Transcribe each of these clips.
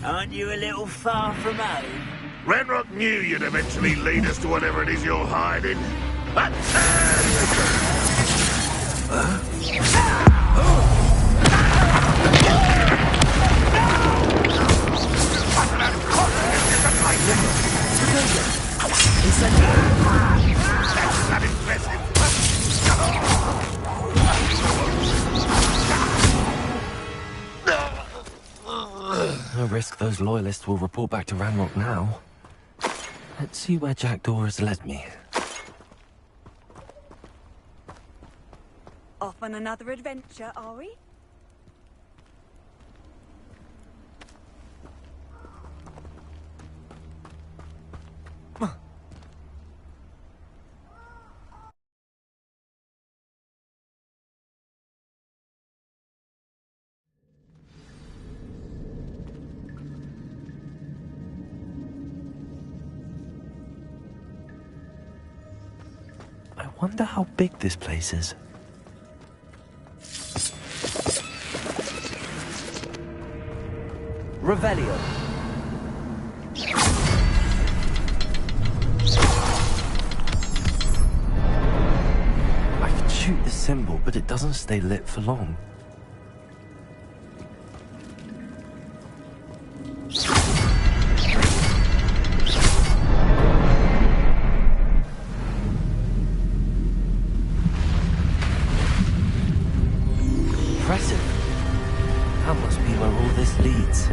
Aren't you a little far from home? Ranrock knew you'd eventually lead us to whatever it is you're hiding. That's not impressive. No risk those loyalists will report back to Ranrock now. Let's see where Jackdaw has led me. Off on another adventure, are we? I wonder how big this place is. Revelio. I can shoot the symbol, but it doesn't stay lit for long. Impressive. That must be where all this leads.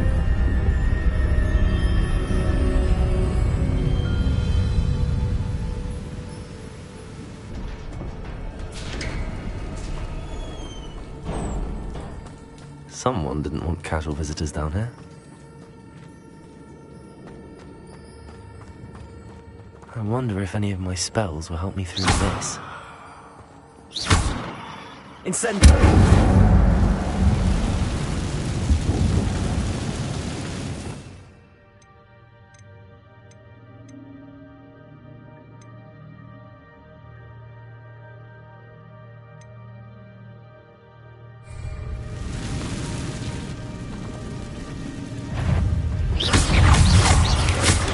Someone didn't want casual visitors down here. I wonder if any of my spells will help me through this. Incendio!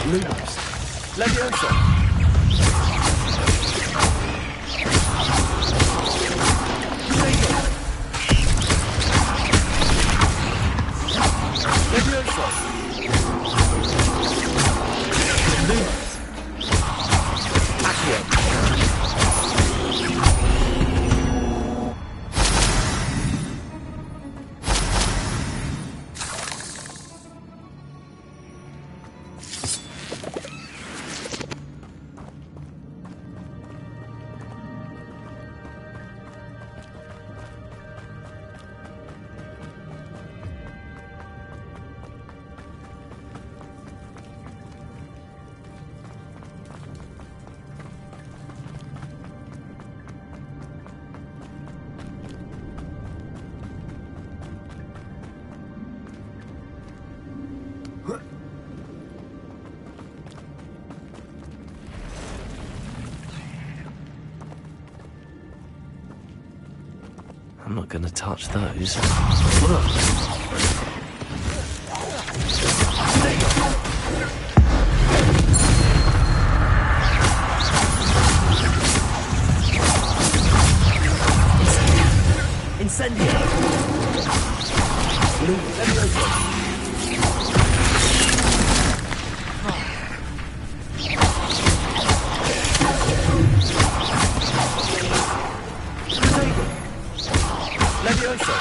Lumos. Leviosa. Leviosa. Lumos. Accio. I'm not gonna touch those. Incendio! Leviosa! Leviosa!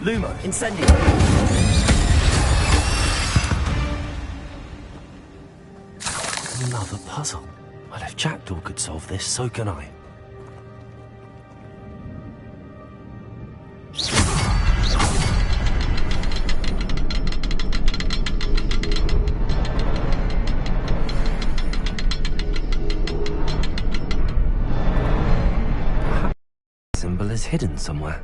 Lumos. Incendio. Another puzzle. Well, if Jackdaw could solve this, so can I. Symbol is hidden somewhere.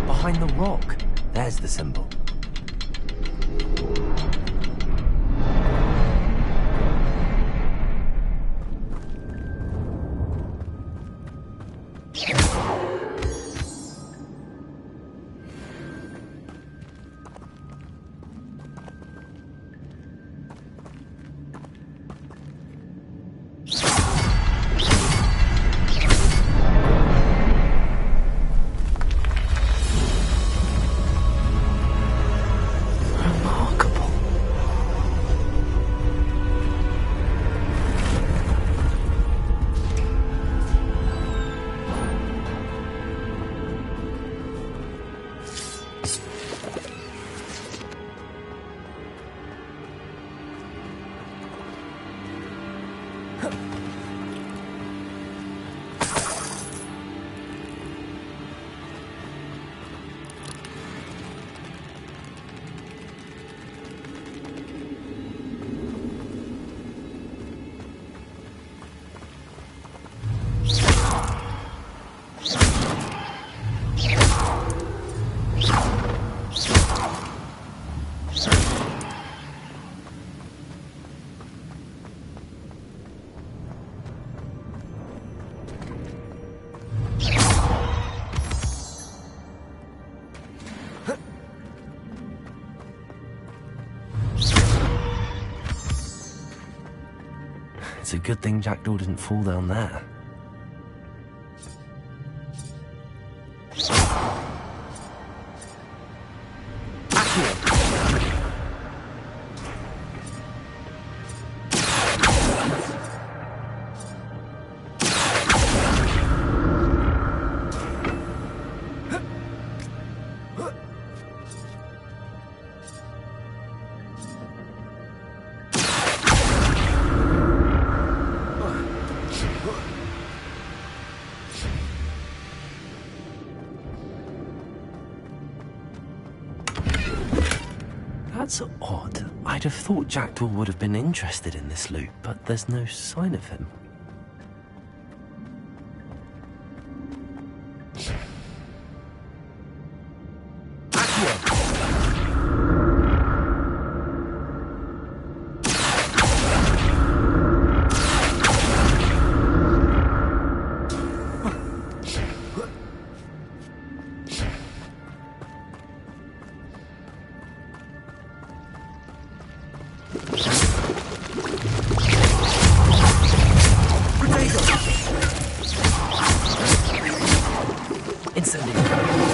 Behind the rock. There's the symbol. It's a good thing Jackdaw didn't fall down there. That's odd. I'd have thought Jackdaw would have been interested in this loot, but there's no sign of him. Incendio.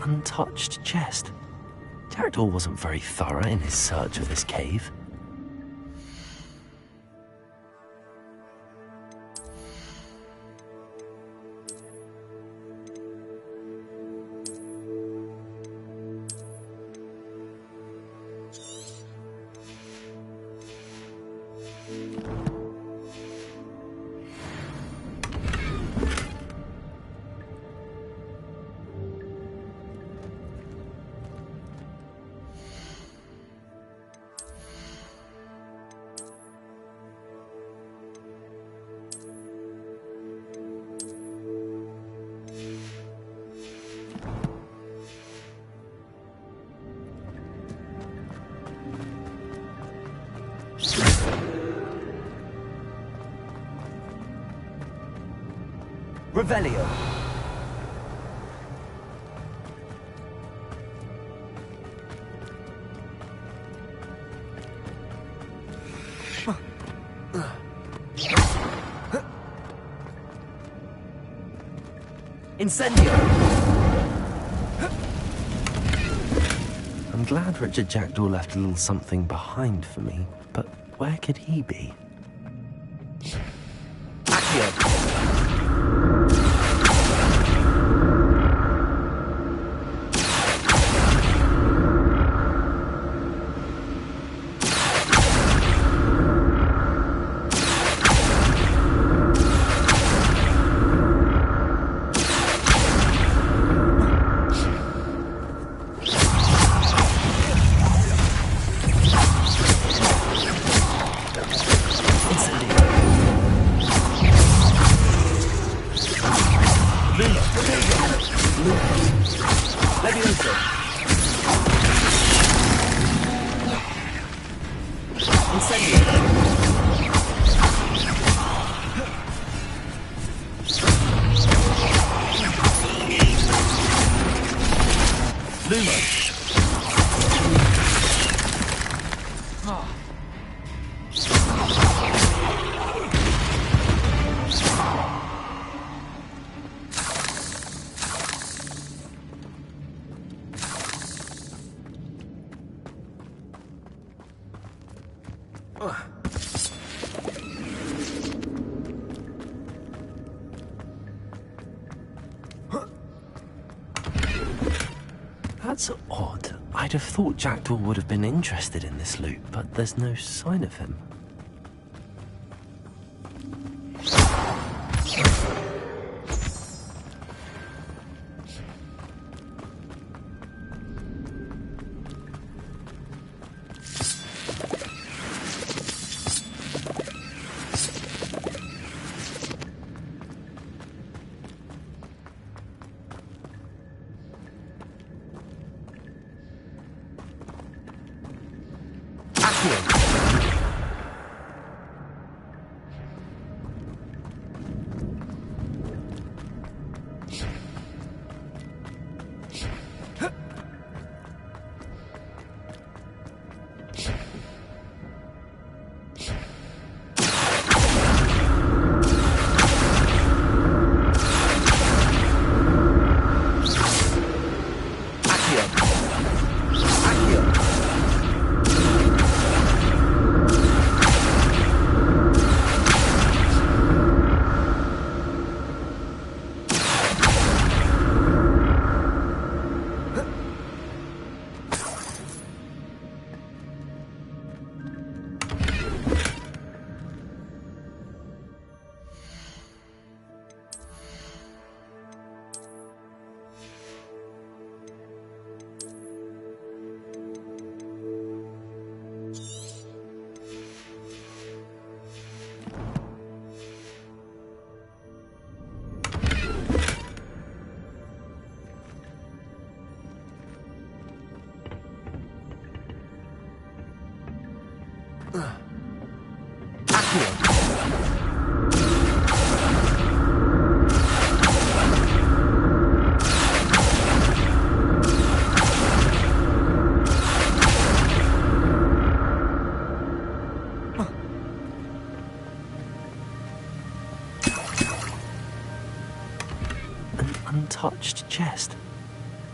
untouched chest. Jackdaw wasn't very thorough in his search of this cave. Revelio. Incendio. I'm glad Richard Jackdaw left a little something behind for me, but where could he be? Accio. That's odd. I'd have thought Jackdaw would have been interested in this loot, but there's no sign of him.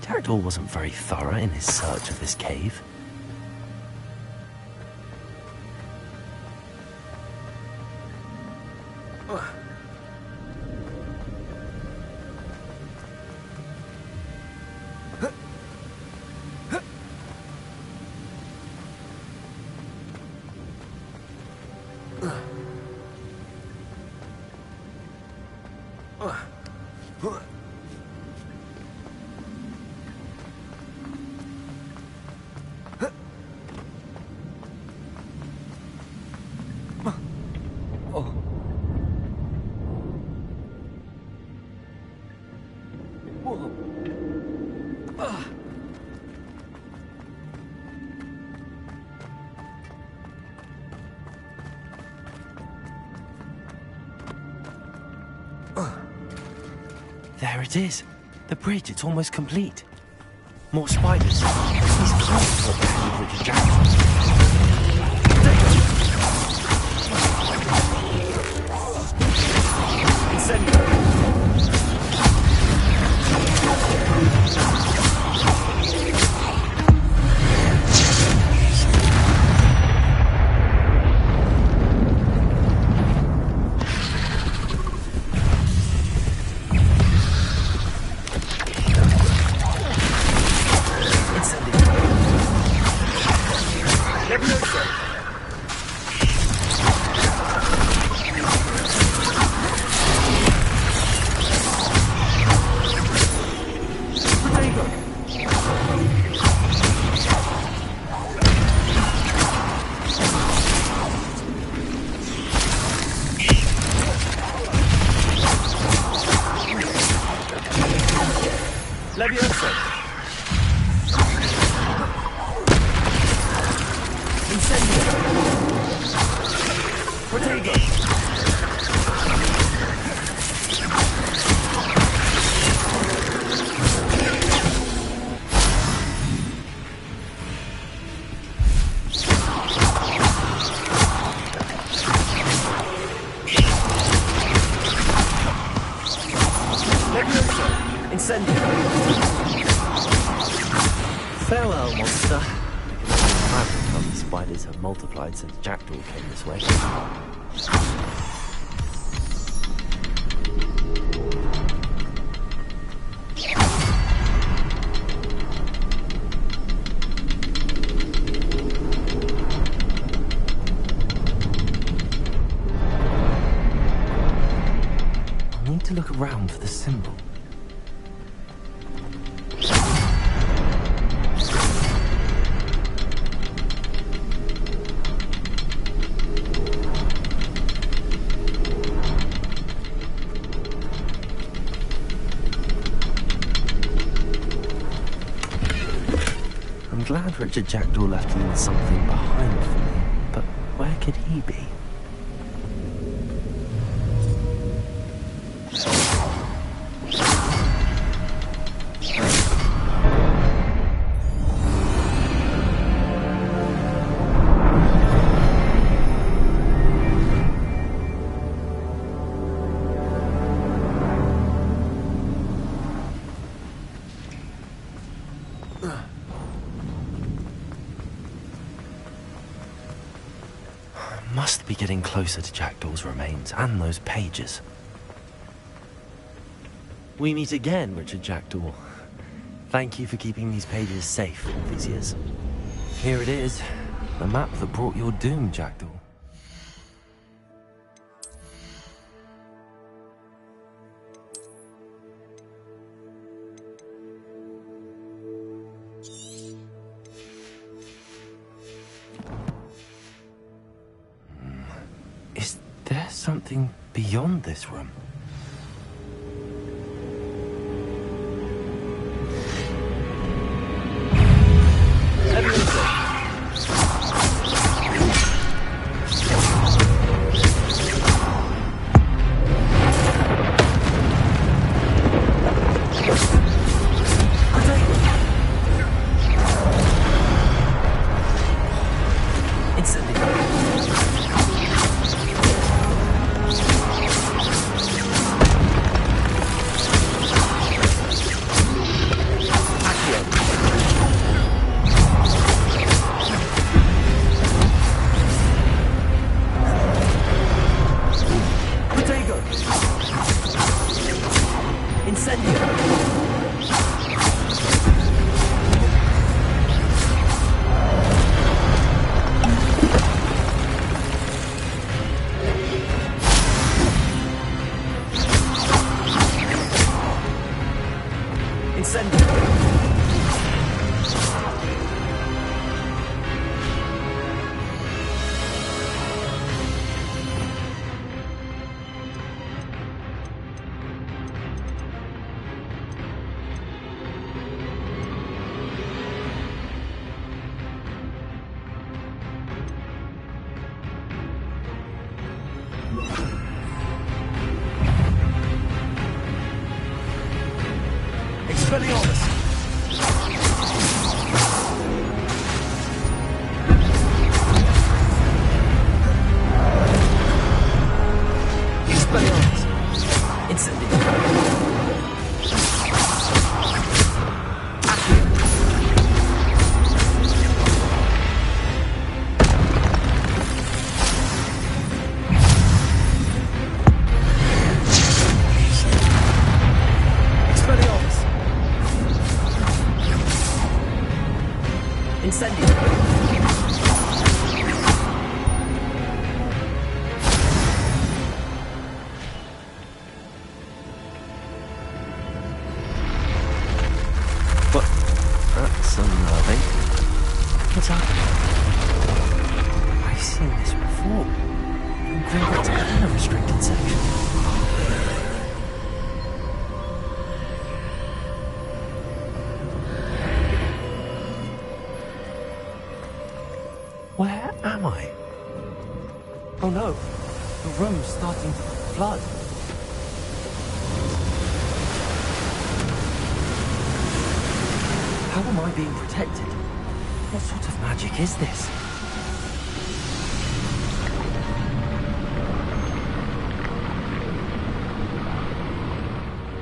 Jackdaw wasn't very thorough in his search of this cave. There it is. The bridge, it's almost complete. More spiders. These close are bad with Richard Jackson. Farewell, monster. I can only imagine the spiders have multiplied since Jackdaw came this way. I need to look around for the symbol. I'm glad Richard Jackdaw left a little something behind for me, but where could he be? Must be getting closer to Jackdaw's remains and those pages. We meet again, Richard Jackdaw. Thank you for keeping these pages safe all these years. Here it is, the map that brought your doom, Jackdaw. Is there something beyond this room? Expelliarmus! Expelliarmus! Incendiary! That's unnerving. What's happening? I've seen this before. From Gringotts in a restricted section. Where am I? Oh no, the room's starting to flood. How am I being protected? What sort of magic is this?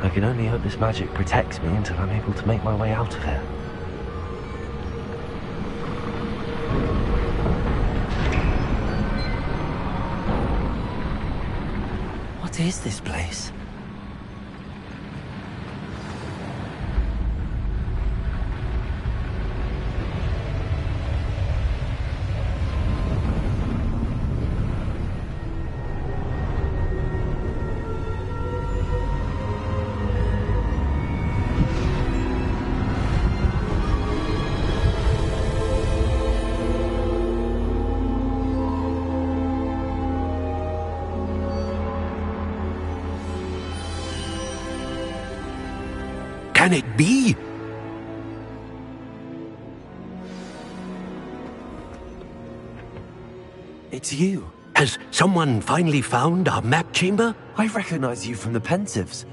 I can only hope this magic protects me until I'm able to make my way out of here. What is this place? Can it be? It's you. Has someone finally found our map chamber? I recognize you from the Pensives.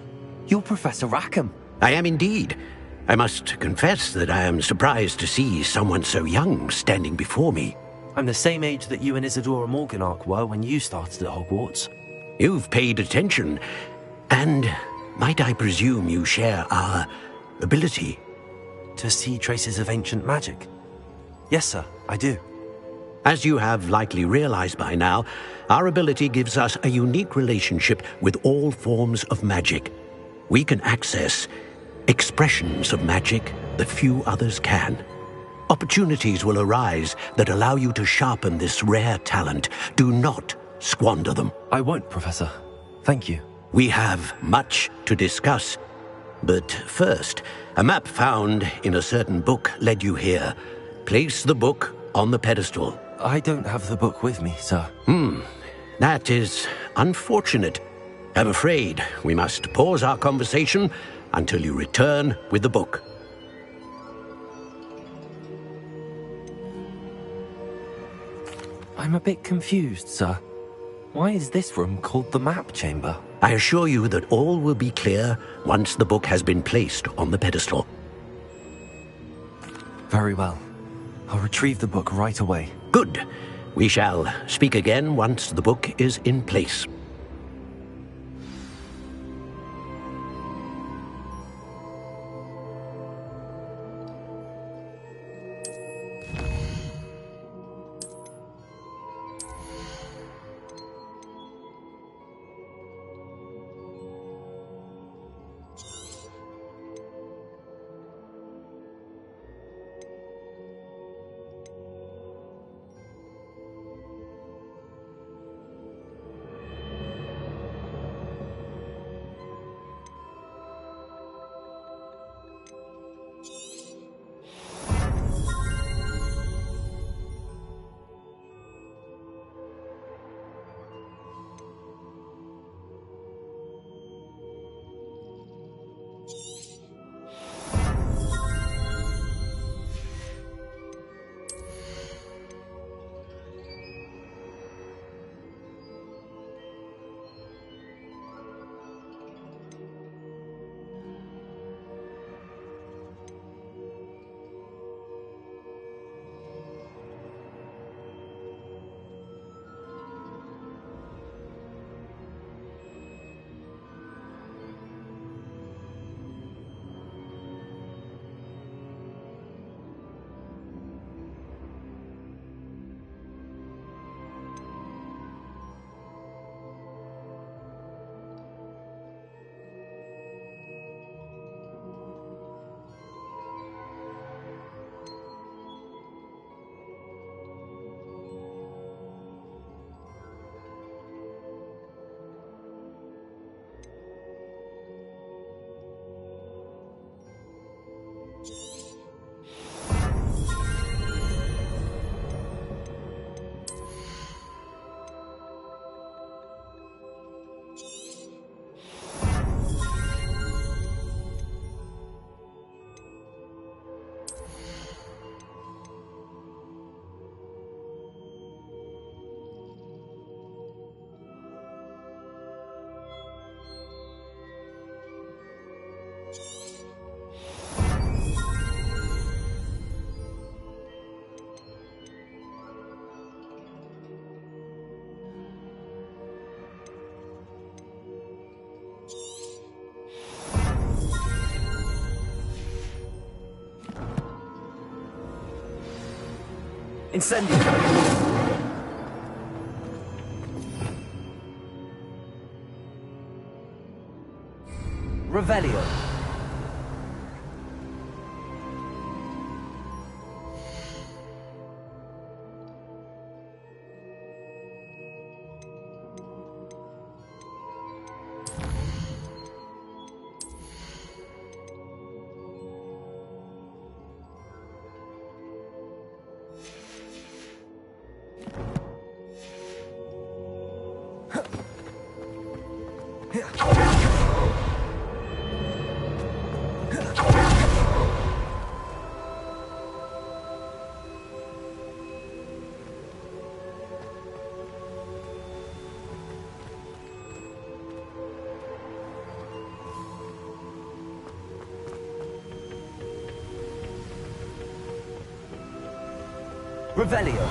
You're Professor Rackham. I am indeed. I must confess that I am surprised to see someone so young standing before me. I'm the same age that you and Isadora Morganach were when you started at Hogwarts. You've paid attention, and might I presume you share our ability? To see traces of ancient magic? Yes, sir, I do. As you have likely realized by now, our ability gives us a unique relationship with all forms of magic. We can access expressions of magic that few others can. Opportunities will arise that allow you to sharpen this rare talent. Do not squander them. I won't, Professor. Thank you. We have much to discuss. But first, a map found in a certain book led you here. Place the book on the pedestal. I don't have the book with me, sir. That is unfortunate. I'm afraid we must pause our conversation until you return with the book. I'm a bit confused, sir. Why is this room called the map chamber? I assure you that all will be clear once the book has been placed on the pedestal. Very well. I'll retrieve the book right away. Good. We shall speak again once the book is in place. Incendio. Revelio. Revelio.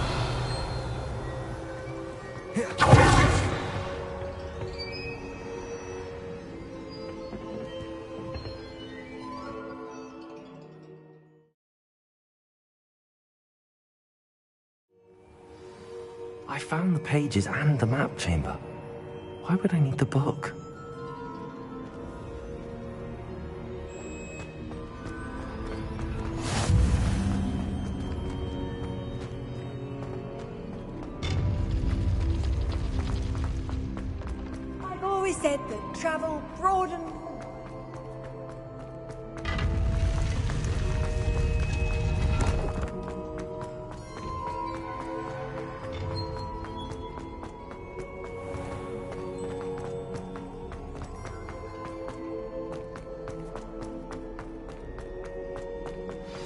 I found the pages and the map chamber. Why would I need the book? I've always said that travel broadens.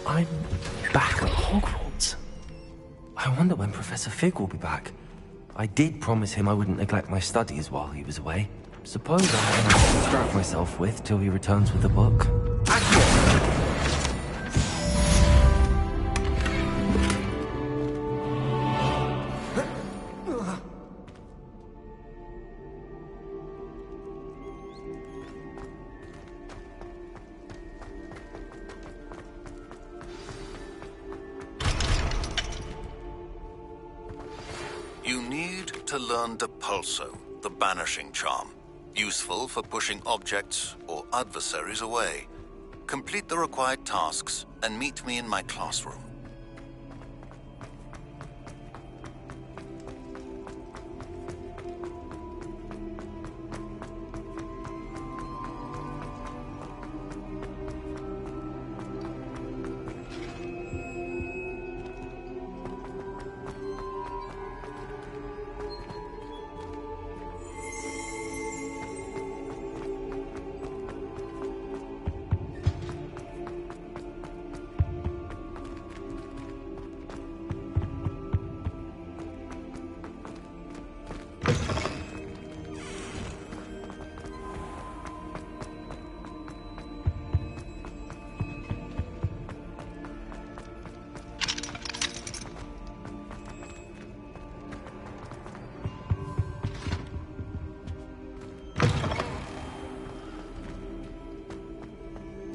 I'm back at Hogwarts. I wonder when Professor Fig will be back. I did promise him I wouldn't neglect my studies while he was away. Suppose I have enough to distract myself with till he returns with the book. You need to learn Depulso, the banishing charm. Useful for pushing objects or adversaries away. Complete the required tasks and meet me in my classroom.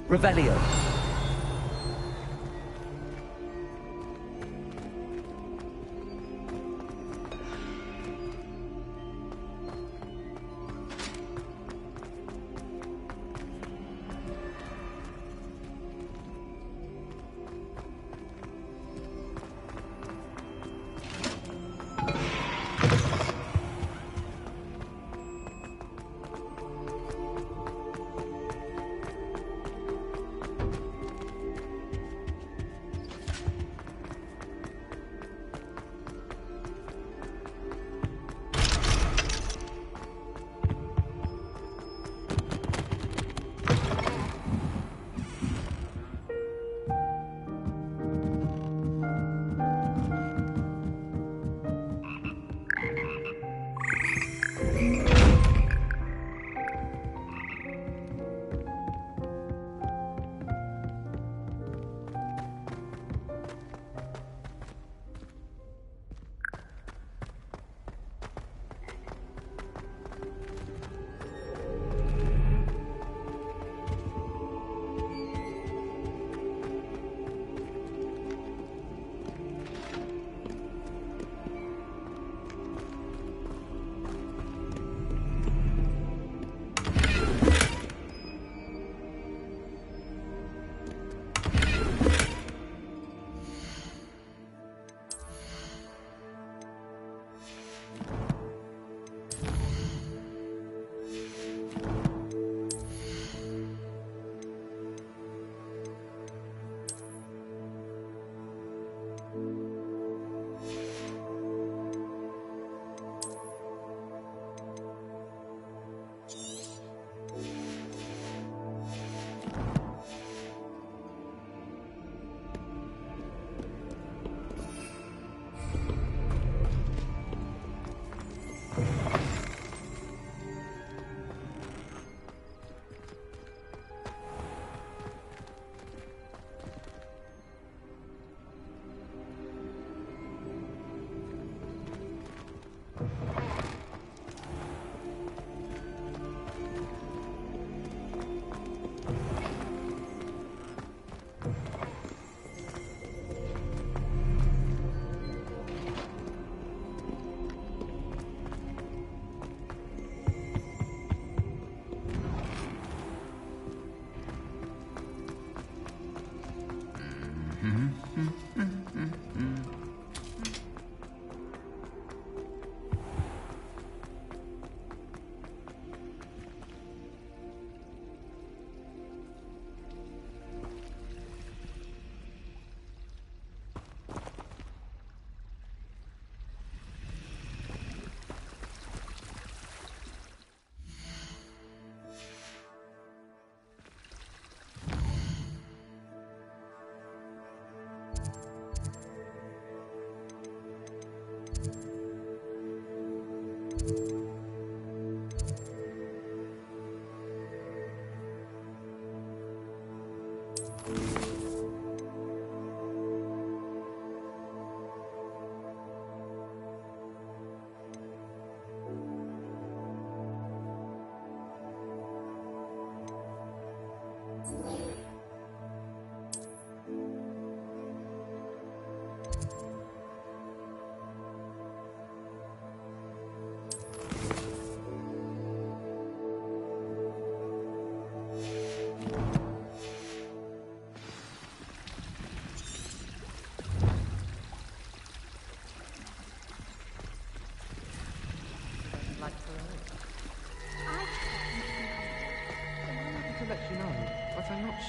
Revelio.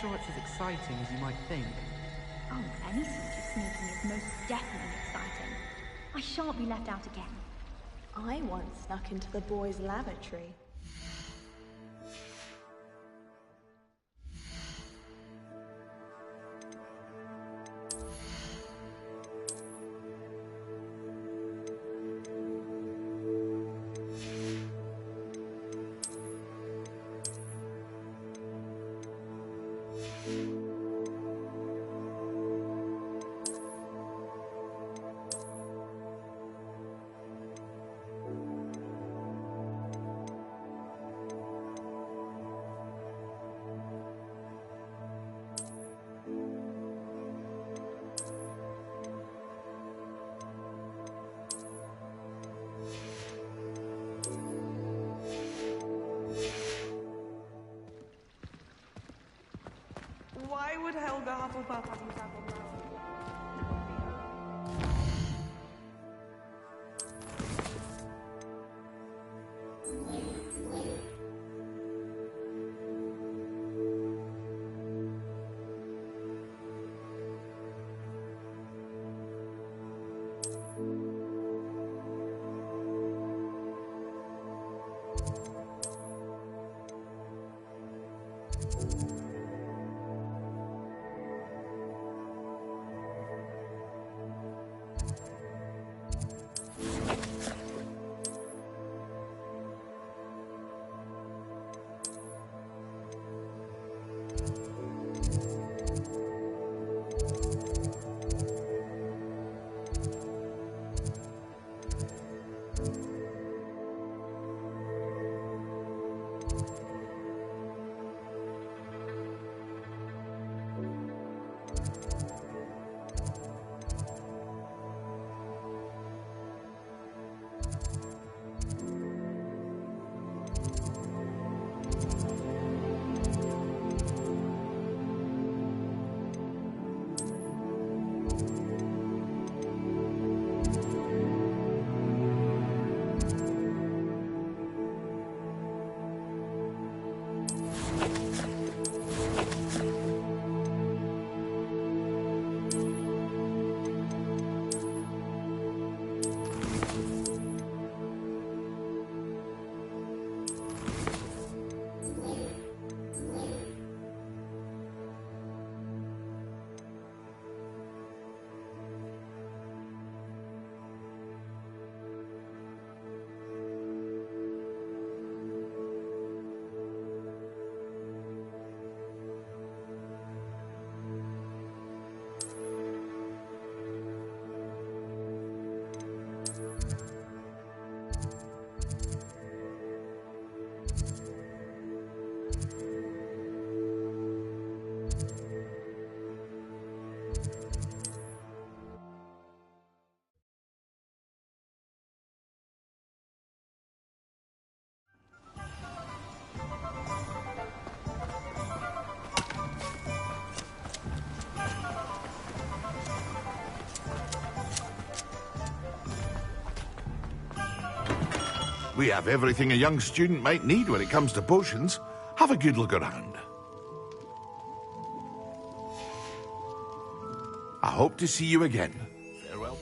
Sure it's as exciting as you might think. Oh, any sort of sneaking is most definitely exciting. I shan't be left out again. I once snuck into the boys' lavatory. Why would Helga Hufflepuff have you apple now? We have everything a young student might need when it comes to potions. Have a good look around. I hope to see you again. Farewell.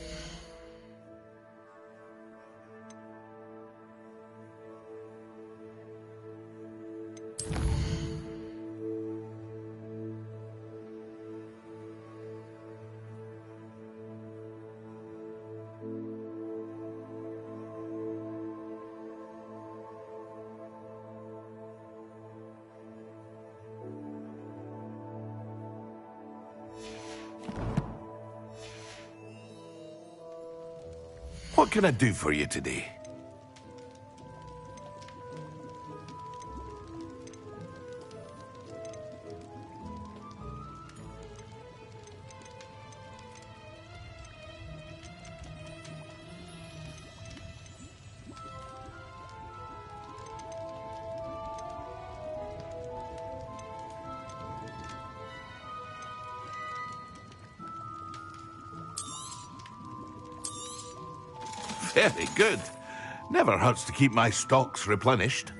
What can I do for you today? Very good. Never hurts to keep my stocks replenished.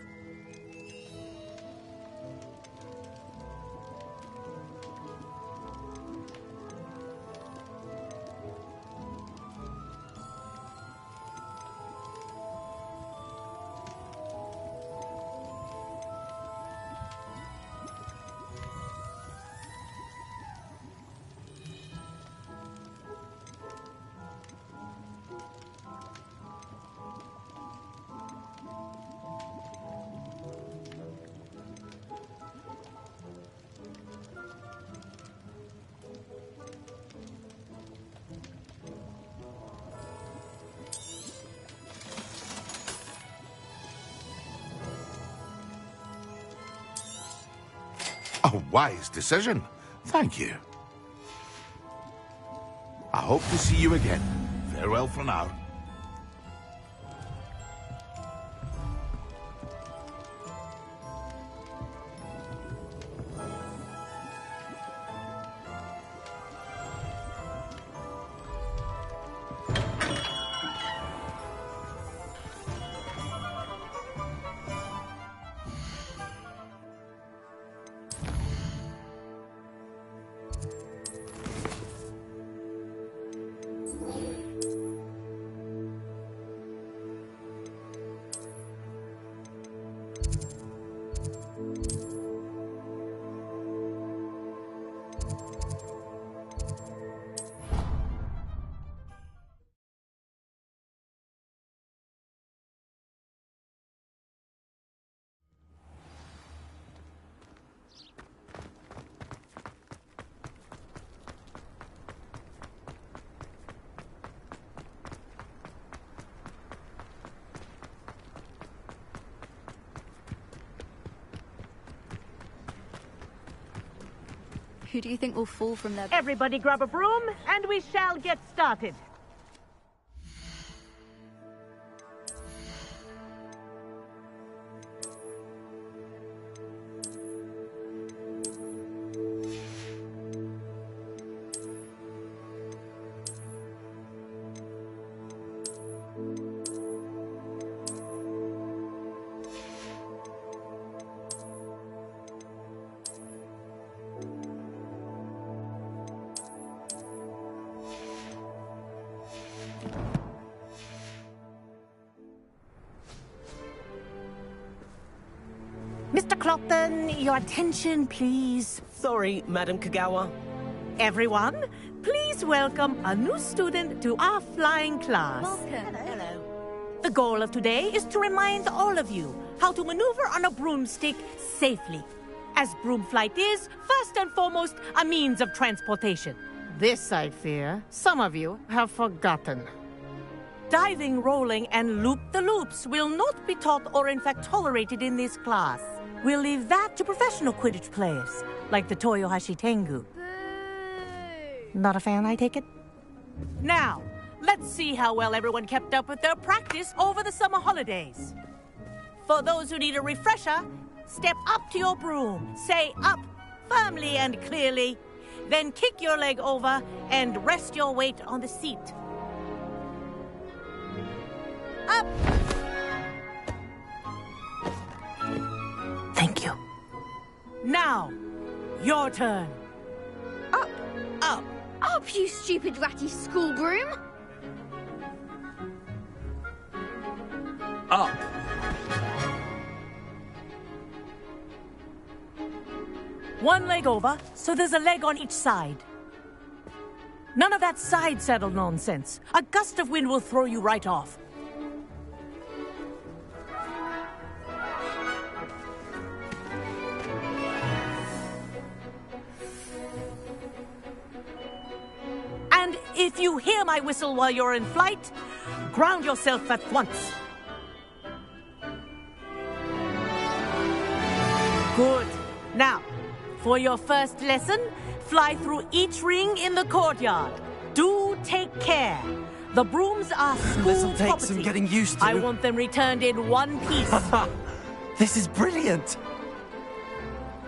A wise decision. Thank you. I hope to see you again. Farewell for now. Who do you think will fall from there? Everybody grab a broom, and we shall get started. Mr. Clopton, your attention, please. Sorry, Madam Kagawa. Everyone, please welcome a new student to our flying class. Welcome. Hello. The goal of today is to remind all of you how to maneuver on a broomstick safely, as broom flight is, first and foremost, a means of transportation. This, I fear, some of you have forgotten. Diving, rolling, and loop-the-loops will not be taught or in fact tolerated in this class. We'll leave that to professional Quidditch players, like the Toyohashi Tengu. Not a fan, I take it? Now, let's see how well everyone kept up with their practice over the summer holidays. For those who need a refresher, step up to your broom, say up firmly and clearly, then kick your leg over and rest your weight on the seat. Up! Now, your turn. Up. Up. Up, you stupid ratty school broom. Up. One leg over, so there's a leg on each side. None of that side saddle nonsense. A gust of wind will throw you right off. And if you hear my whistle while you're in flight, ground yourself at once. Good. Now, for your first lesson, fly through each ring in the courtyard. Do take care. The brooms are school This'll take property. some getting used to. I want them returned in one piece. This is brilliant.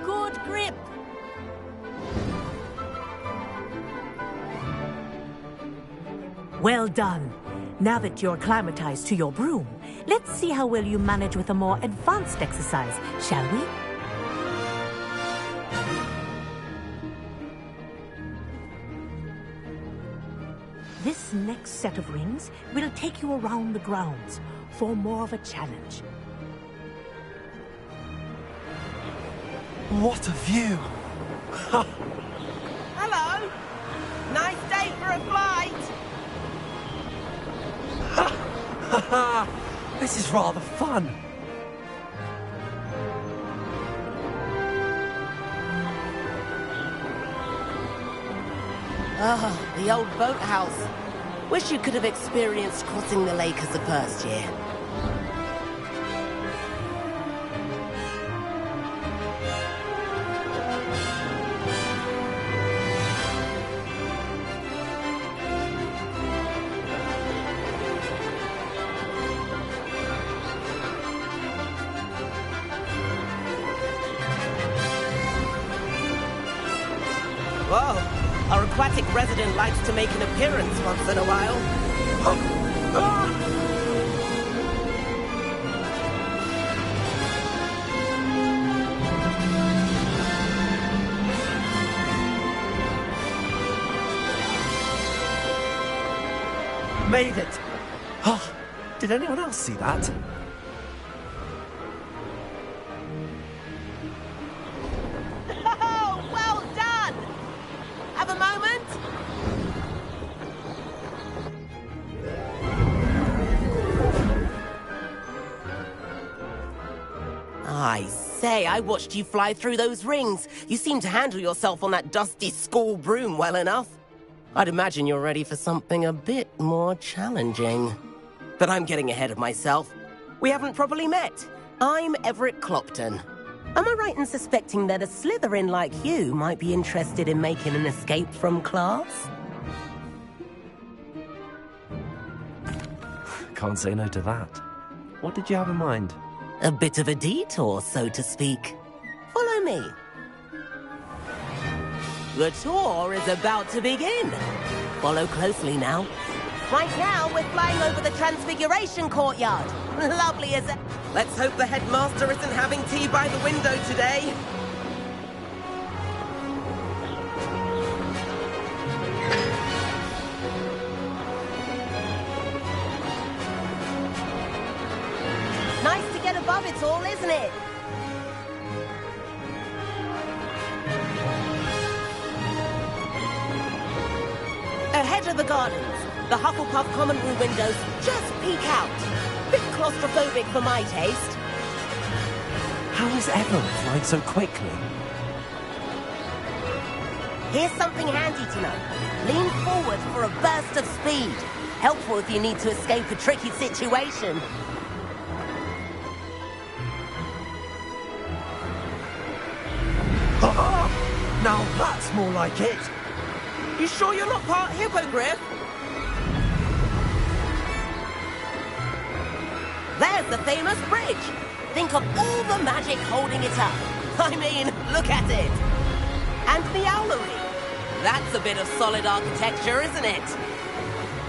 Good grip. Well done. Now that you're acclimatized to your broom, let's see how well you manage with a more advanced exercise, shall we? This next set of rings will take you around the grounds for more of a challenge. What a view. Hello. Nice day for a flight. This is rather fun. Ah, the old boathouse. Wish you could have experienced crossing the lake as a first year. Whoa, our aquatic resident likes to make an appearance once in a while. Made it. Oh, did anyone else see that? Oh, well done! Have a moment? I say, I watched you fly through those rings. You seem to handle yourself on that dusty school broom well enough. I'd imagine you're ready for something a bit more challenging. But I'm getting ahead of myself. We haven't properly met. I'm Everett Clopton. Am I right in suspecting that a Slytherin like you might be interested in making an escape from class? Can't say no to that. What did you have in mind? A bit of a detour, so to speak. Follow me. The tour is about to begin. Follow closely now. Right now, we're flying over the Transfiguration Courtyard. Lovely as a... Let's hope the headmaster isn't having tea by the window today. Nice to get above it all, isn't it? Ahead of the gardens, the Hufflepuff common room windows just peek out. Bit claustrophobic for my taste. How is everyone flying so quickly? Here's something handy to know. Lean forward for a burst of speed. Helpful if you need to escape a tricky situation. Now that's more like it. You sure you're not part hippogriff? There's the famous bridge. Think of all the magic holding it up. I mean, look at it. And the owlery. That's a bit of solid architecture, isn't it?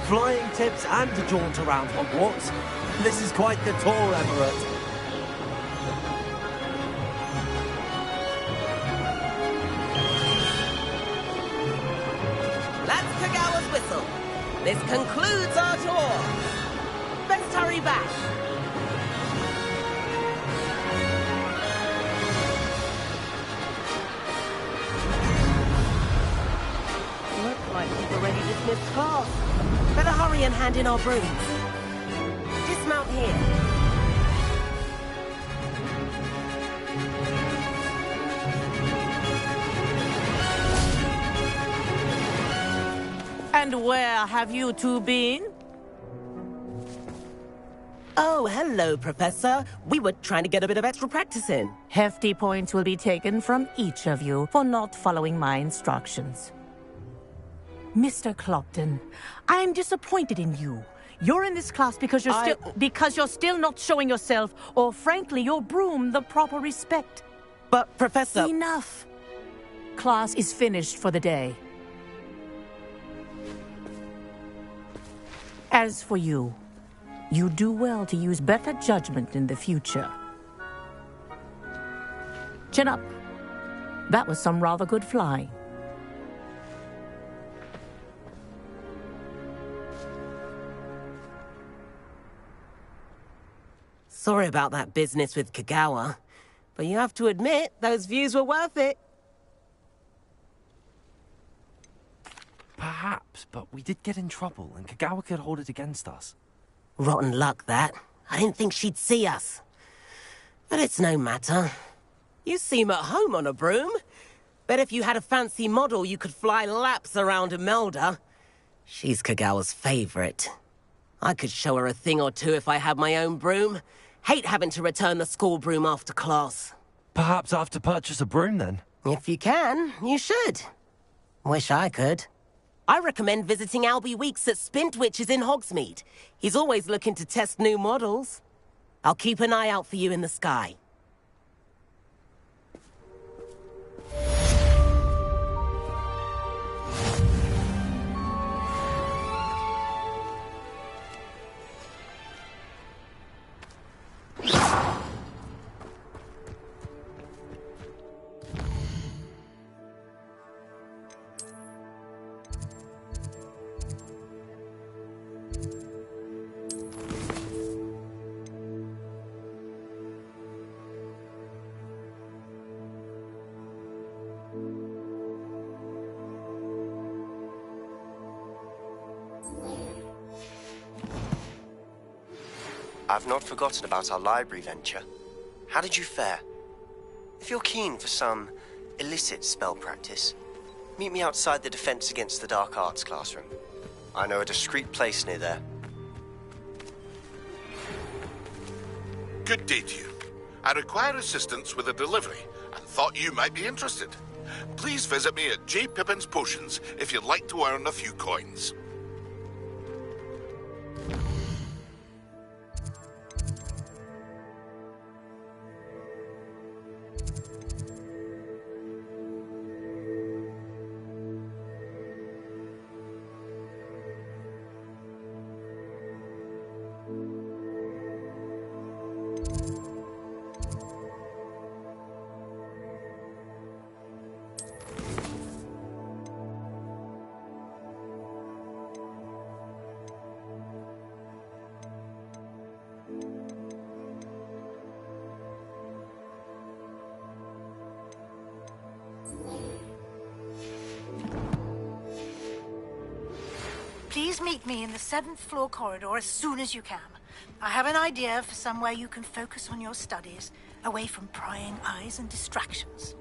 Flying tips and a jaunt around Hogwarts. This is quite the tour, Everett. Kagawa's whistle. This concludes our tour. Best hurry back. Looks like we've already dismissed class. Better hurry and hand in our brooms. Dismount here. And where have you two been? Oh, hello, Professor. We were trying to get a bit of extra practice in. Hefty points will be taken from each of you for not following my instructions. Mr. Clopton, I'm disappointed in you. You're in this class because you're still not showing yourself, or frankly, your broom the proper respect. But, Professor... Enough. Class is finished for the day. As for you, you do well to use better judgment in the future. Chin up. That was some rather good flying. Sorry about that business with Kagawa, but you have to admit, those views were worth it. Perhaps, but we did get in trouble, and Kagawa could hold it against us. Rotten luck, that. I didn't think she'd see us. But it's no matter. You seem at home on a broom. Bet if you had a fancy model, you could fly laps around Imelda. She's Kagawa's favorite. I could show her a thing or two if I had my own broom. Hate having to return the school broom after class. Perhaps I have to purchase a broom, then? If you can, you should. Wish I could. I recommend visiting Albie Weeks at Spintwitches in Hogsmeade. He's always looking to test new models. I'll keep an eye out for you in the sky. I've not forgotten about our library venture. How did you fare? If you're keen for some illicit spell practice, meet me outside the Defense Against the Dark Arts classroom. I know a discreet place near there. Good day to you. I require assistance with a delivery and thought you might be interested. Please visit me at J. Pippin's Potions if you'd like to earn a few coins. Please meet me in the 7th floor corridor as soon as you can. I have an idea for somewhere you can focus on your studies, away from prying eyes and distractions.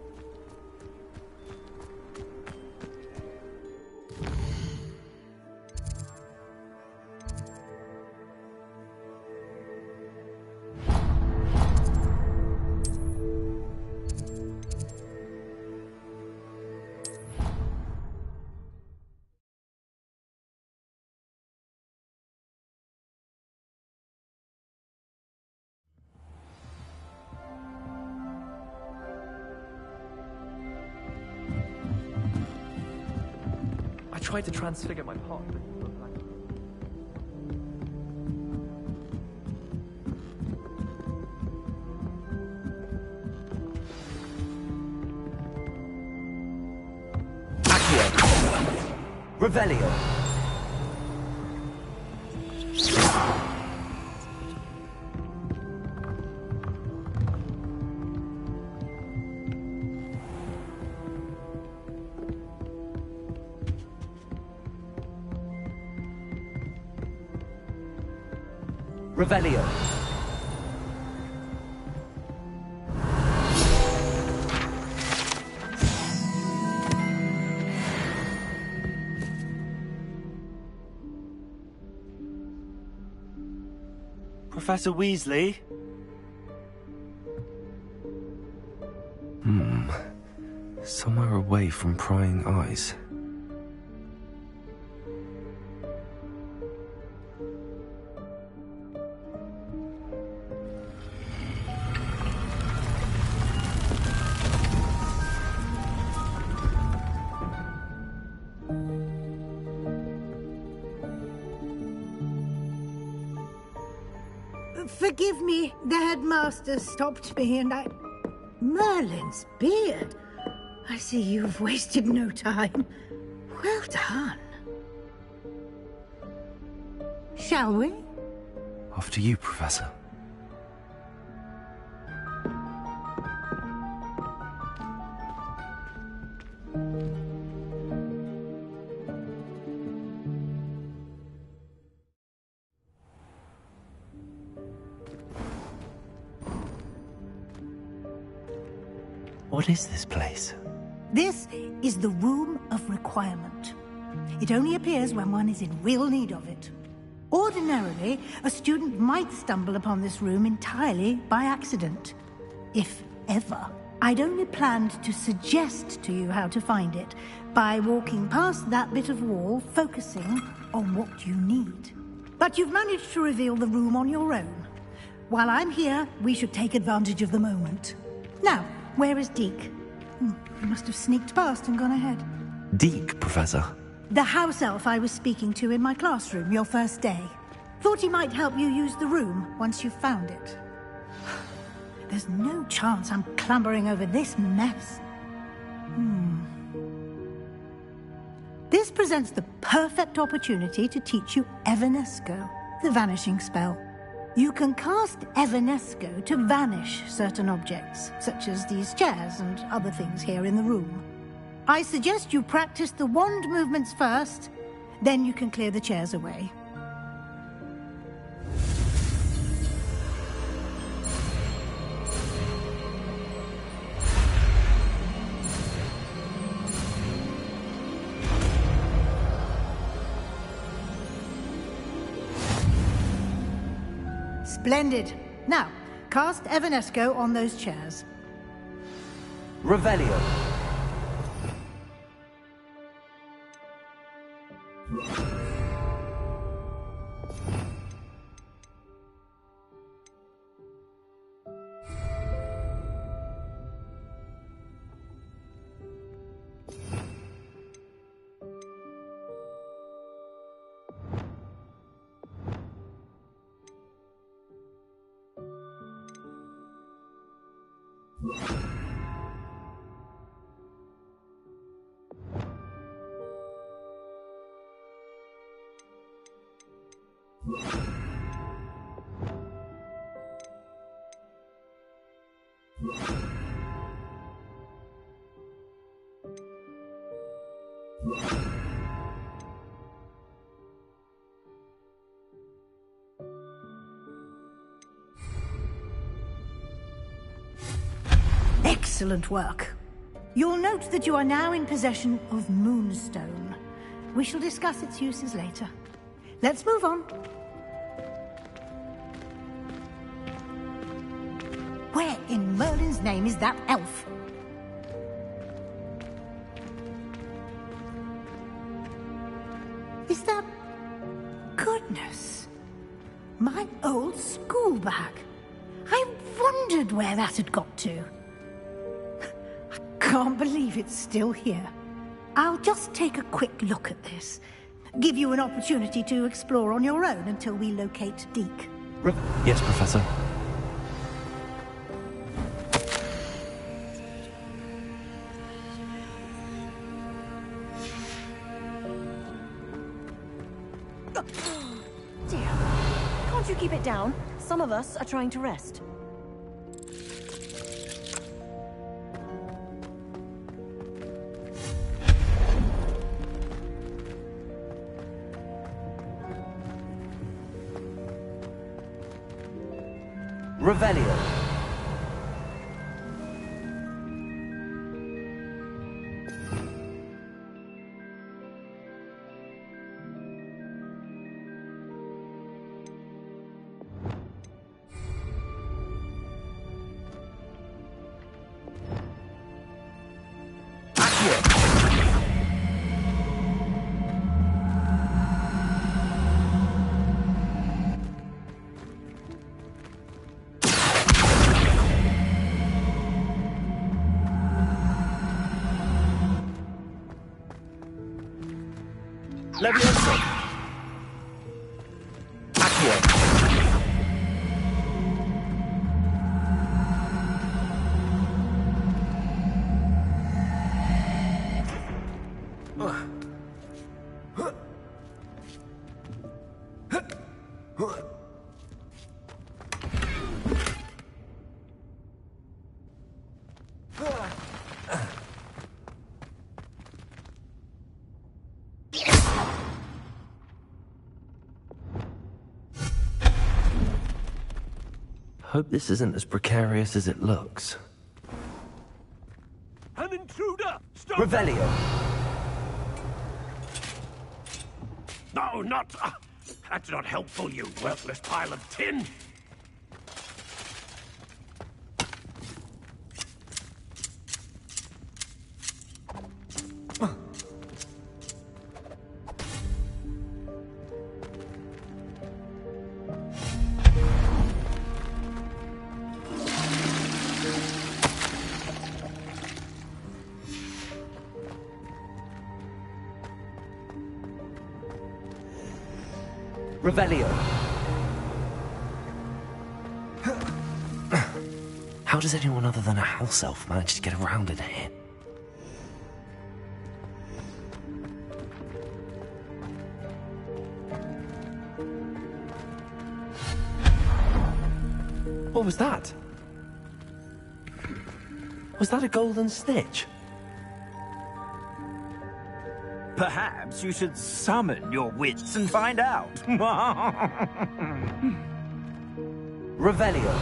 I tried to transfigure my part, but it looked like... Revelio. Revelio. Professor Weasley? Somewhere away from prying eyes. Forgive me, the headmaster stopped me and I... Merlin's beard. I see you've wasted no time. Well done. Shall we? After you, Professor. What is this place? This is the Room of Requirement. It only appears when one is in real need of it. Ordinarily, a student might stumble upon this room entirely by accident. If ever. I'd only planned to suggest to you how to find it by walking past that bit of wall, focusing on what you need. But you've managed to reveal the room on your own. While I'm here, we should take advantage of the moment. Now, where is Deke? He must have sneaked past and gone ahead. Deke, Professor? The house elf I was speaking to in my classroom your first day. Thought he might help you use the room once you've found it. There's no chance I'm clambering over this mess. This presents the perfect opportunity to teach you Evanesco, the vanishing spell. You can cast Evanesco to vanish certain objects, such as these chairs and other things here in the room. I suggest you practice the wand movements first, then you can clear the chairs away. Splendid. Now, cast Evanesco on those chairs. Revelio. Excellent work. You'll note that you are now in possession of Moonstone. We shall discuss its uses later. Let's move on. Where in Merlin's name is that elf? Is that... Goodness. My old school bag. I wondered where that had got to. Can't believe it's still here. I'll just take a quick look at this. Give you an opportunity to explore on your own until we locate Deke. Yes, Professor. Dear. Can't you keep it down? Some of us are trying to rest. Revelio. Levioso. Accio. Hope this isn't as precarious as it looks. An intruder! Stop! Revelio. No, not... that's not helpful, you worthless pile of tin! Revelio. How does anyone other than a house elf manage to get around in here? What was that? Was that a golden snitch? Perhaps you should summon your wits and find out. Revelio.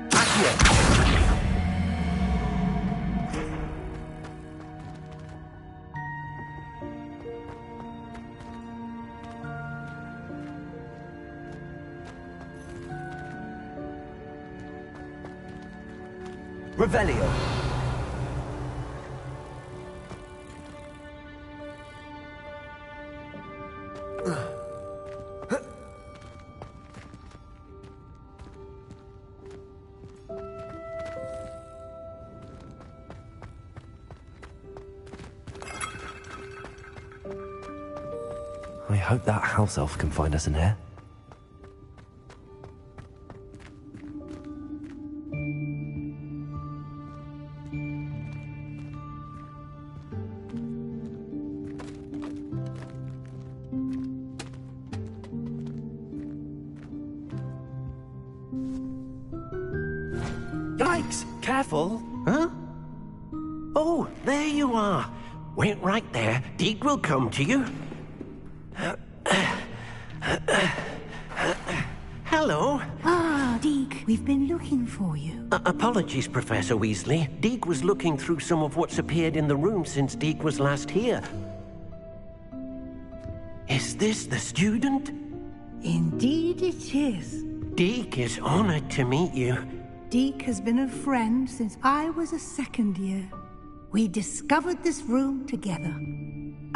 Accio. Revelio. I hope that house elf can find us in here. Yikes! Careful! Huh? Oh, there you are. Wait right there. Deke will come to you. Hello. Ah, Deke, we've been looking for you. Apologies, Professor Weasley. Deke was looking through some of what's appeared in the room since Deke was last here. Is this the student? Indeed it is. Deke is honored to meet you. Deke has been a friend since I was a second year. We discovered this room together.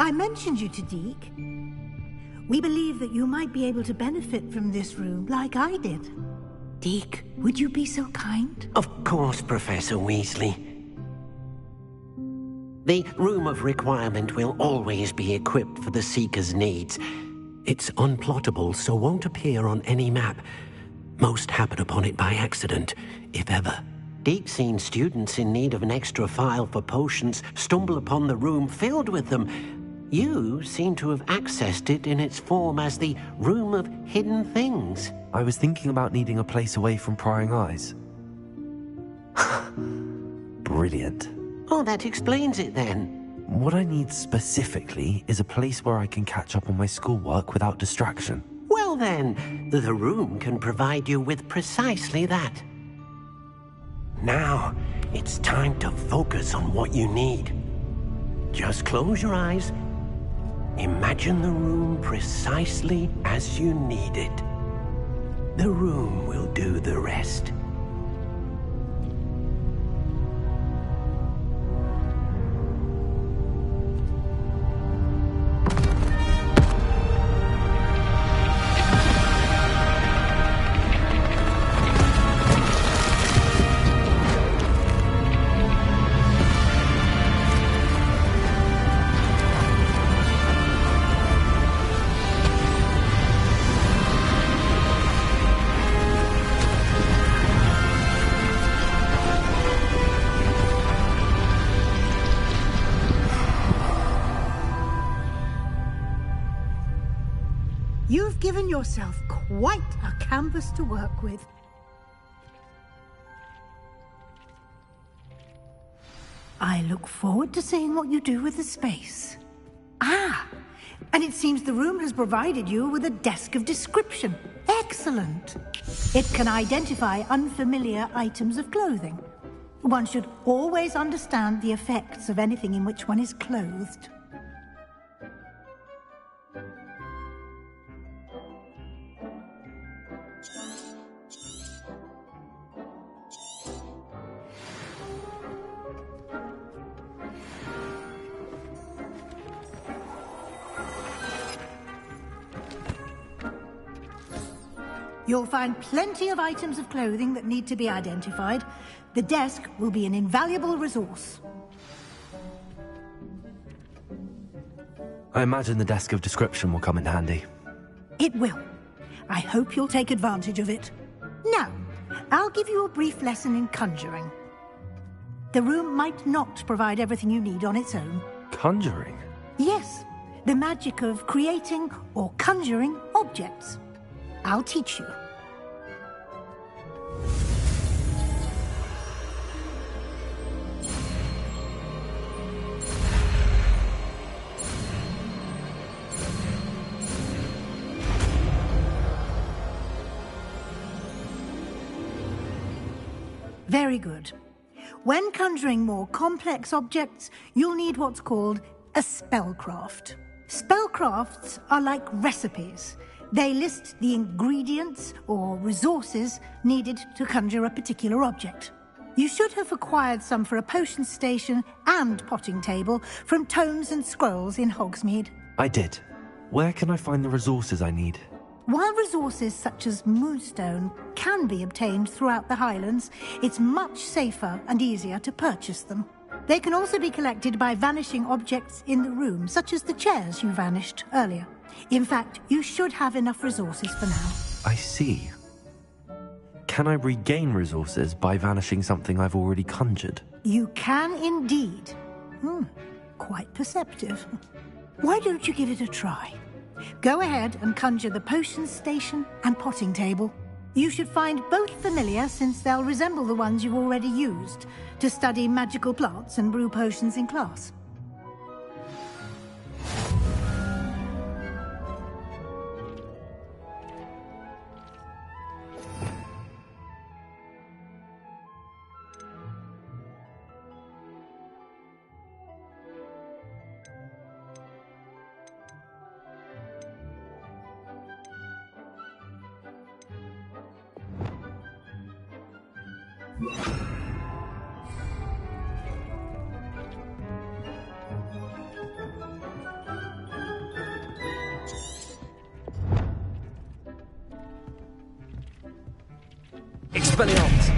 I mentioned you to Deke. We believe that you might be able to benefit from this room like I did. Deke, would you be so kind? Of course, Professor Weasley. The Room of Requirement will always be equipped for the Seeker's needs. It's unplottable, so won't appear on any map. Most happen upon it by accident, if ever. Deep-seen students in need of an extra file for potions stumble upon the room filled with them. You seem to have accessed it in its form as the Room of Hidden Things. I was thinking about needing a place away from prying eyes. Brilliant. Oh, that explains it then. What I need specifically is a place where I can catch up on my schoolwork without distraction. Well then, the room can provide you with precisely that. Now, it's time to focus on what you need. Just close your eyes. Imagine the room precisely as you need it. The room will do the rest. You've given yourself quite a canvas to work with. I look forward to seeing what you do with the space. Ah, and it seems the room has provided you with a desk of description. Excellent. It can identify unfamiliar items of clothing. One should always understand the effects of anything in which one is clothed. You'll find plenty of items of clothing that need to be identified. The desk will be an invaluable resource. I imagine the desk of description will come in handy. It will. I hope you'll take advantage of it. Now, I'll give you a brief lesson in conjuring. The room might not provide everything you need on its own. Conjuring? Yes, the magic of creating or conjuring objects. I'll teach you. Very good. When conjuring more complex objects, you'll need what's called a spellcraft. Spellcrafts are like recipes. They list the ingredients or resources needed to conjure a particular object. You should have acquired some for a potion station and potting table from Tomes and Scrolls in Hogsmeade. I did. Where can I find the resources I need? While resources such as Moonstone can be obtained throughout the Highlands, it's much safer and easier to purchase them. They can also be collected by vanishing objects in the room, such as the chairs you vanished earlier. In fact, you should have enough resources for now. I see. Can I regain resources by vanishing something I've already conjured? You can indeed. Quite perceptive. Why don't you give it a try? Go ahead and conjure the potion station and potting table. You should find both familiar, since they'll resemble the ones you've already used to study magical plants and brew potions in class. Expelliarmus!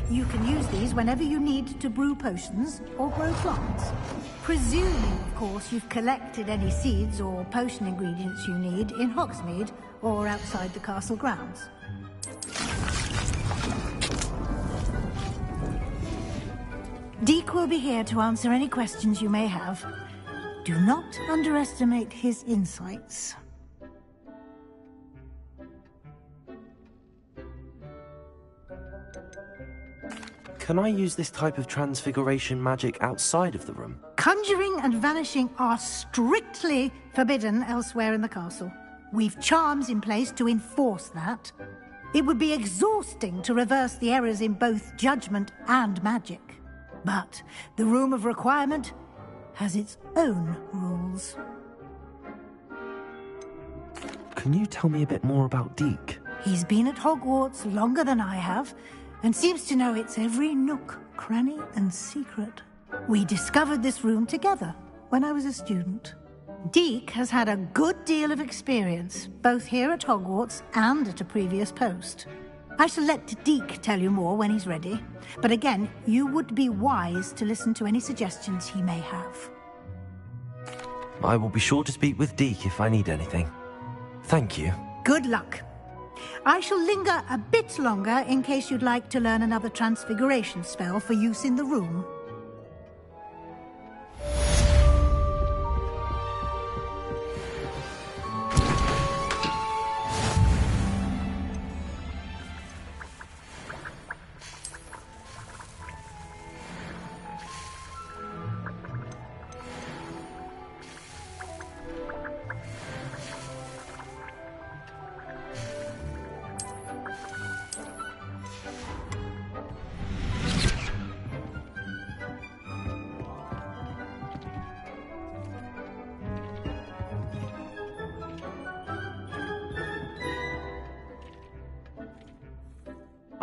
You can use these whenever you need to brew potions or grow plants. Presuming, of course, you've collected any seeds or potion ingredients you need in Hogsmeade or outside the castle grounds. Deek will be here to answer any questions you may have. Do not underestimate his insights. Can I use this type of transfiguration magic outside of the room? Conjuring and vanishing are strictly forbidden elsewhere in the castle. We've charms in place to enforce that. It would be exhausting to reverse the errors in both judgment and magic. But the Room of Requirement has its own rules. Can you tell me a bit more about Deek? He's been at Hogwarts longer than I have, and seems to know its every nook, cranny, and secret. We discovered this room together when I was a student. Deek has had a good deal of experience, both here at Hogwarts and at a previous post. I shall let Deek tell you more when he's ready, but again, you would be wise to listen to any suggestions he may have. I will be sure to speak with Deek if I need anything. Thank you. Good luck. I shall linger a bit longer in case you'd like to learn another transfiguration spell for use in the room.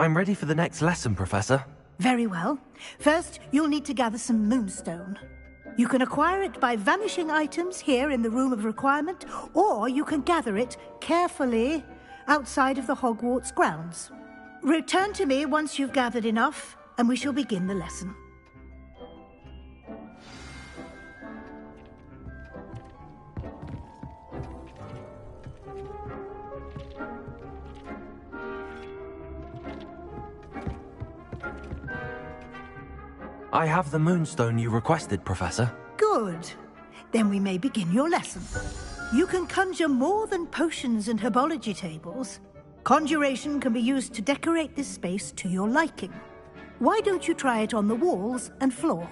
I'm ready for the next lesson, Professor. Very well. First, you'll need to gather some moonstone. You can acquire it by vanishing items here in the Room of Requirement, or you can gather it carefully outside of the Hogwarts grounds. Return to me once you've gathered enough, and we shall begin the lesson. I have the moonstone you requested, Professor. Good. Then we may begin your lesson. You can conjure more than potions and herbology tables. Conjuration can be used to decorate this space to your liking. Why don't you try it on the walls and floor?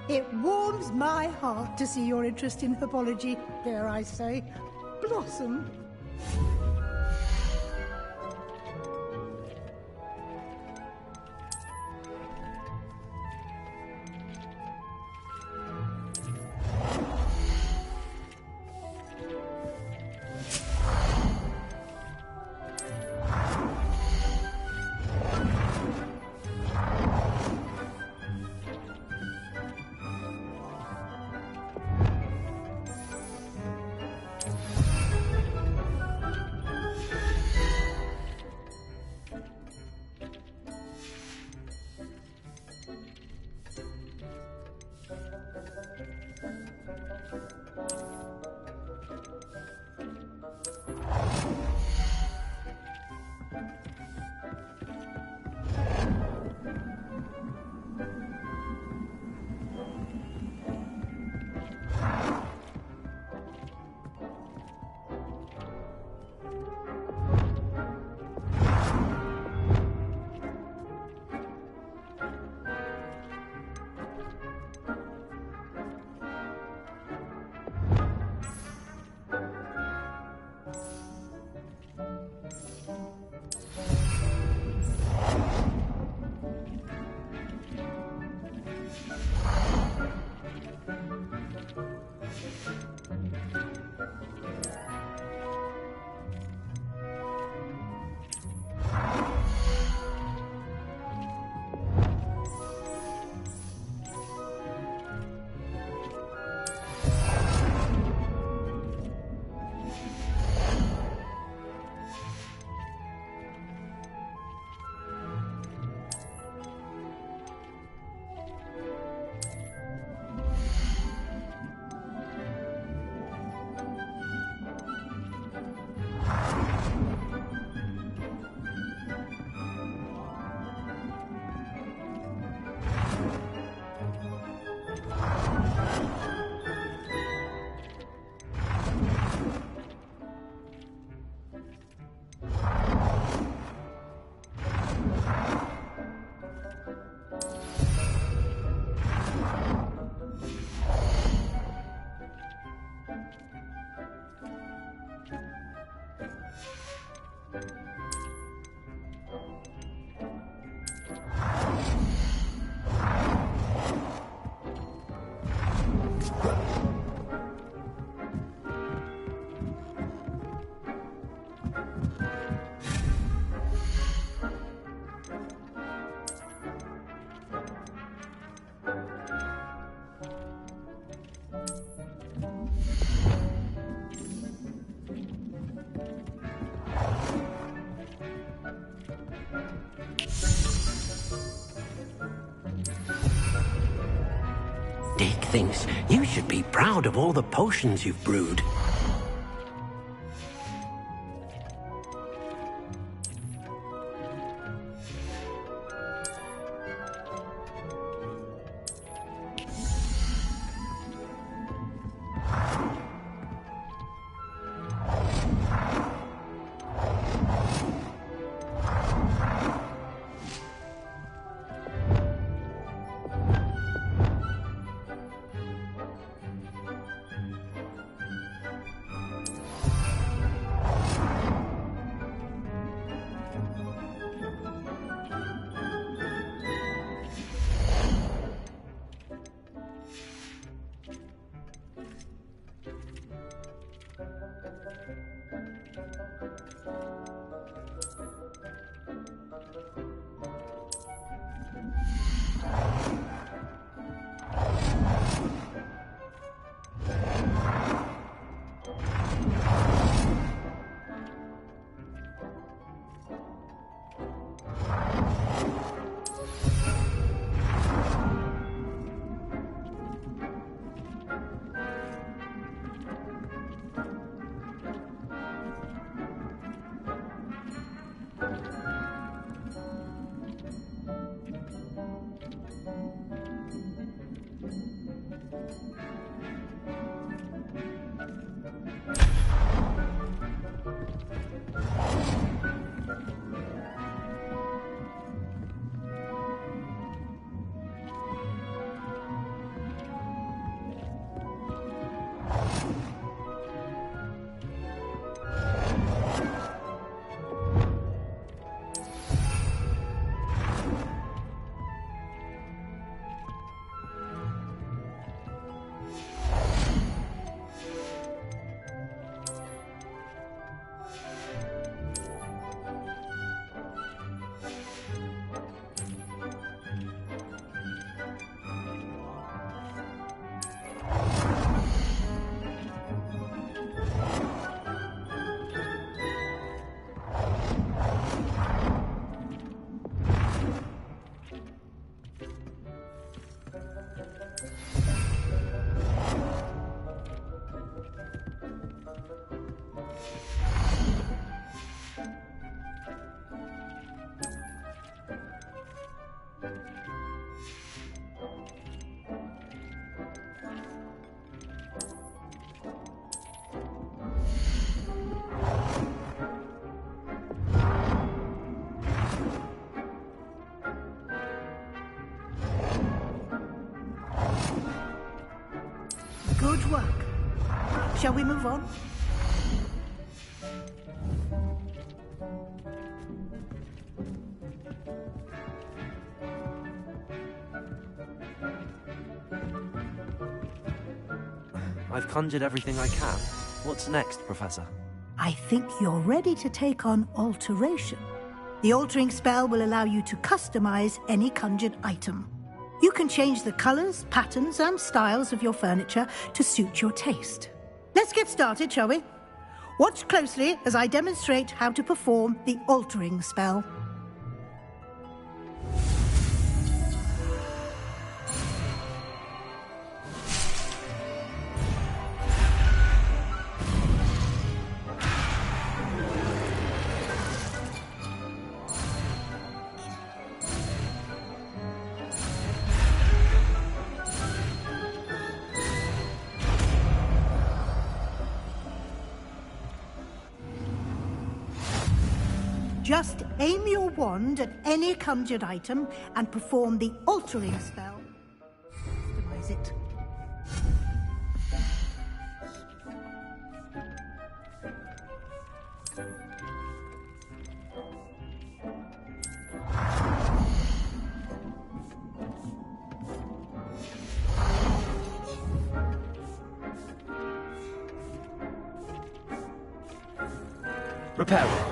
It warms my heart to see your interest in herbology, dare I say, blossom. Dick thinks you should be proud of all the potions you've brewed. Good work. Shall we move on? I've conjured everything I can. What's next, Professor? I think you're ready to take on alteration. The altering spell will allow you to customize any conjured item. You can change the colors, patterns, and styles of your furniture to suit your taste. Let's get started, shall we? Watch closely as I demonstrate how to perform the altering spell. Just aim your wand at any conjured item and perform the altering spell. Customize it. Repair.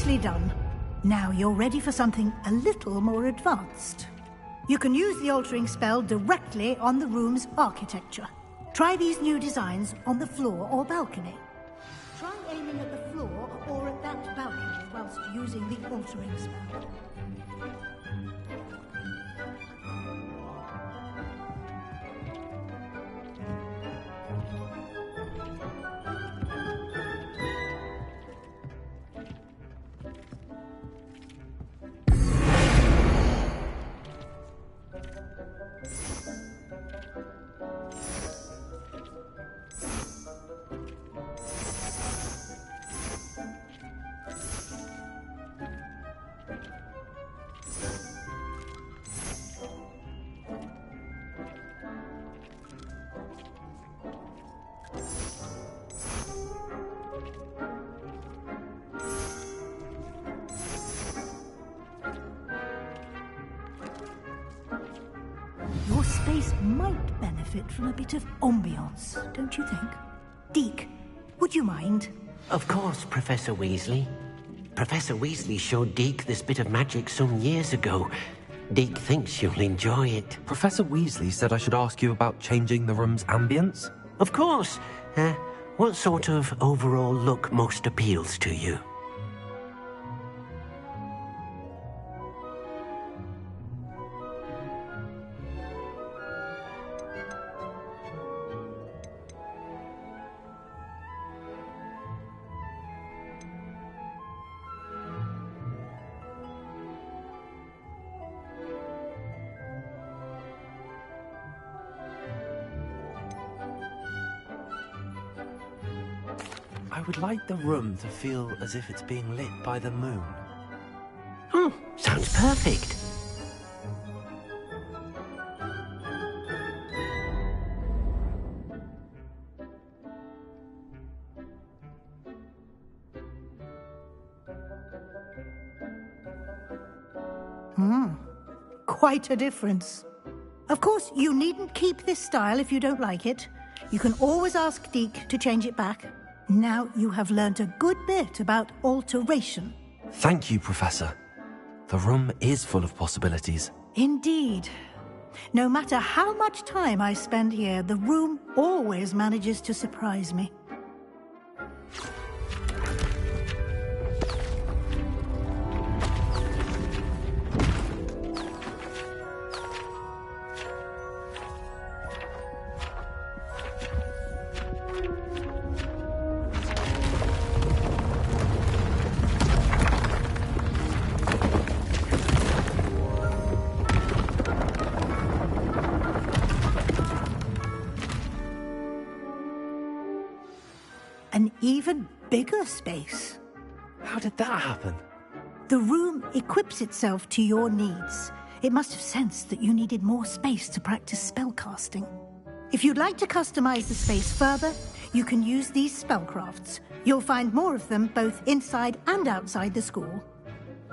Nicely done. Now you're ready for something a little more advanced. You can use the altering spell directly on the room's architecture. Try these new designs on the floor or balcony. Try aiming at the floor or at that balcony whilst using the altering spell. Your space might benefit from a bit of ambiance, don't you think? Deke, would you mind? Of course, Professor Weasley. Professor Weasley showed Deke this bit of magic some years ago. Deke thinks you'll enjoy it. Professor Weasley said I should ask you about changing the room's ambience? Of course. What sort of overall look most appeals to you? I would like the room to feel as if it's being lit by the moon. Oh, sounds perfect. Quite a difference. Of course, you needn't keep this style if you don't like it. You can always ask Deke to change it back. Now you have learnt a good bit about alteration. Thank you, Professor. The room is full of possibilities. Indeed. No matter how much time I spend here, the room always manages to surprise me. An even bigger space. How did that happen? The room equips itself to your needs. It must have sensed that you needed more space to practice spellcasting. If you'd like to customize the space further, you can use these spellcrafts. You'll find more of them both inside and outside the school.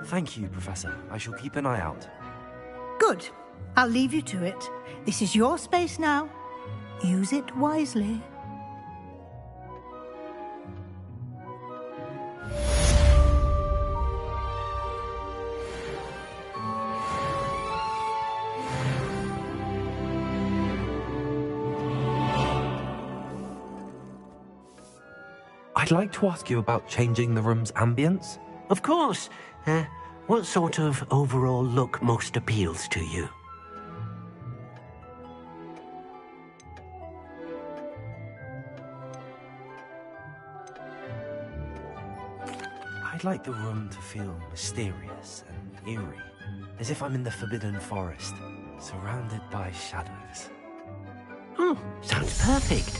Thank you, Professor. I shall keep an eye out. Good. I'll leave you to it. This is your space now. Use it wisely. I'd like to ask you about changing the room's ambience. Of course. What sort of overall look most appeals to you? I'd like the room to feel mysterious and eerie, as if I'm in the Forbidden Forest, surrounded by shadows. Oh, sounds perfect.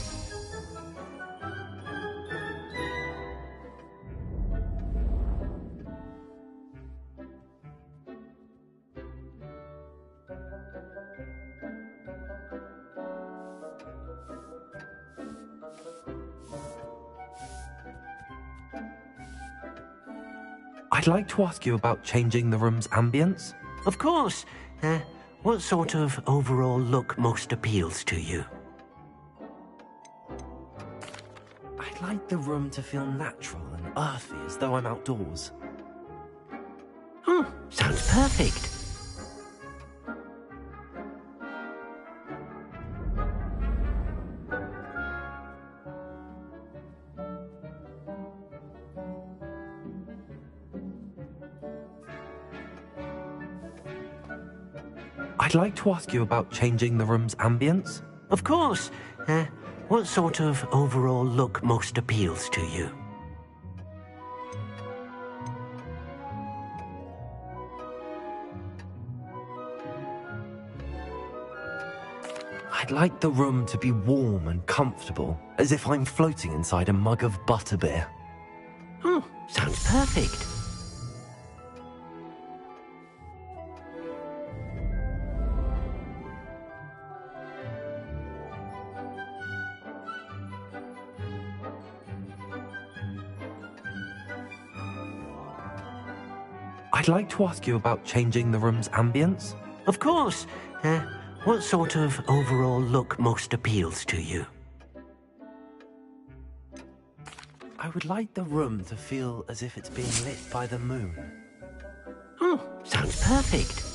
I'd like to ask you about changing the room's ambience. Of course. What sort of overall look most appeals to you? I'd like the room to feel natural and earthy, as though I'm outdoors. sounds perfect. I'd like to ask you about changing the room's ambience. Of course. What sort of overall look most appeals to you? I'd like the room to be warm and comfortable, as if I'm floating inside a mug of butterbeer. Oh, sounds perfect. I'd like to ask you about changing the room's ambience. Of course. What sort of overall look most appeals to you? I would like the room to feel as if it's being lit by the moon. Oh, sounds perfect.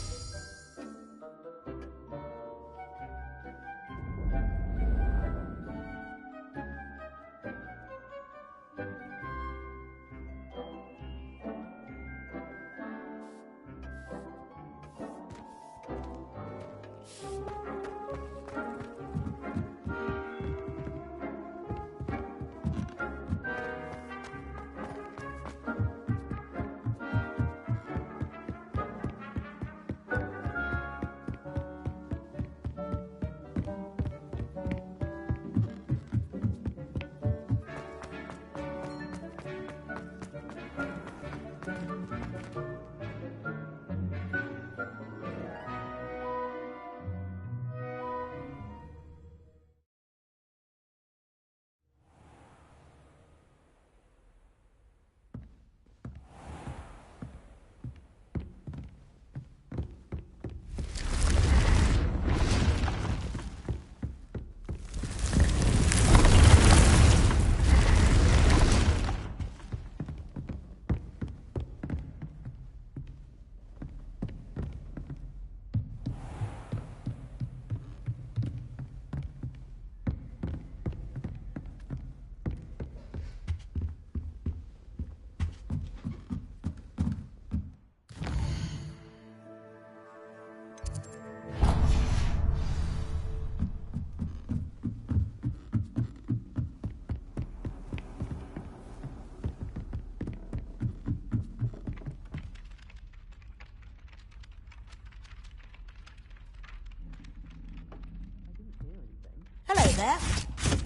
Hello there.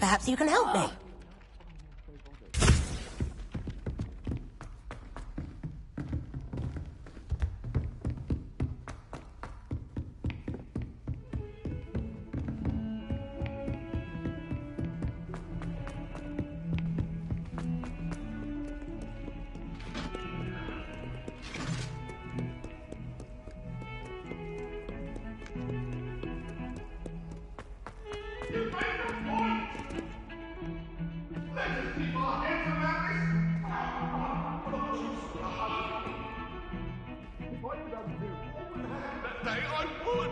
Perhaps you can help me. That day I would!